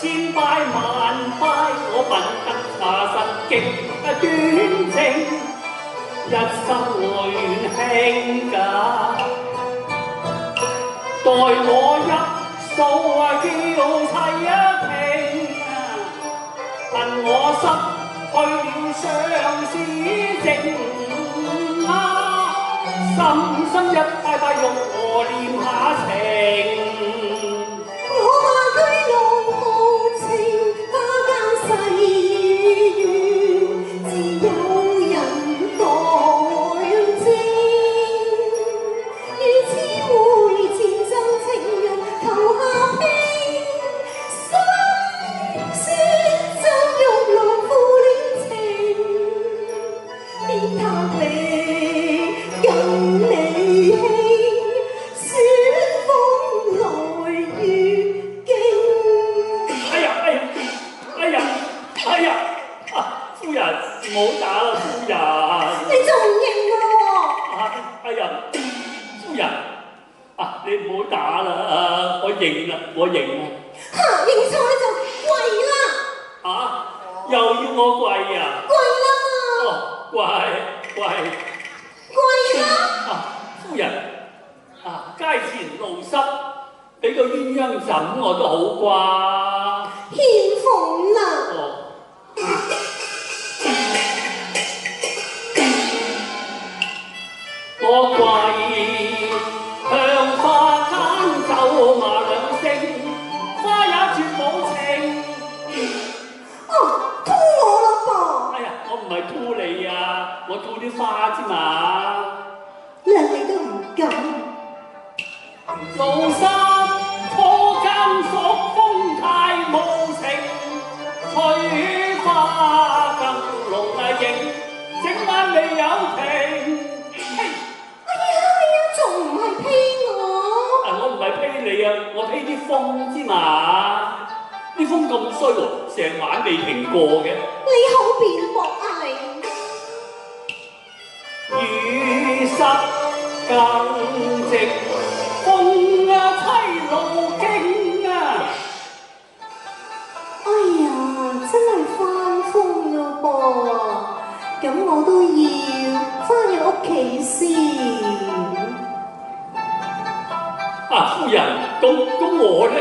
千拜萬拜，我笨得查實極端正，一心我願興假，待我一數叫齊平，恨我失去了相思情深深一拜拜玉娥念下情。唔好打啦，夫人！你仲唔認我？哎呀，夫人你唔好打啦，我認啦，我認啦。認錯你就跪啦！又要我跪啊？跪啦！跪啦！夫人街前露濕，俾個鴛鴦枕我都好啩。獻鳳啦！我跪向花間走馬兩聲，花也絕無情。吐我啦噃！哎呀，我唔係吐你啊，我吐啲花之嘛。兩你都唔敢。露濕初間索風太無情，吹花更濃影，整晚未有停。仲唔係批我？我唔係批你啊，我批啲風之嘛。啲風咁衰喎，成晚未停過嘅。你好辯駁啊你！雨濕更直，風凄路徑啊！哎呀，真係翻風啦噃，咁我都要翻入屋企先。夫人，咁我咧？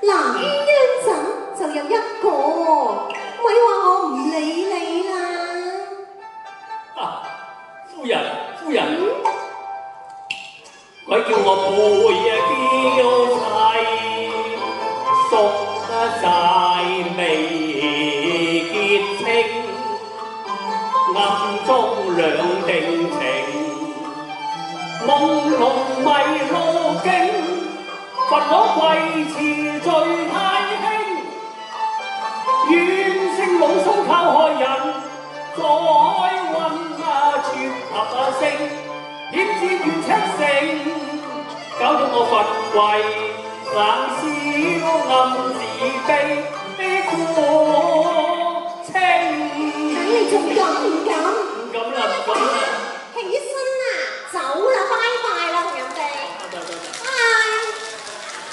嗱，鴛鴦枕就有一個，咪話我唔理你啦。夫人，鬼叫我背嬌妻，熟晒未結清，暗中兩定情。朦朧迷路徑，罰我跪詞罪太輕，怨聲老蘇靠害人，再溫撮合聲，點知願赤誠，搞到我罰跪，冷笑暗自悲苦情。你仲敢唔敢？唔敢啦，唔敢啦。起身啦，走啦！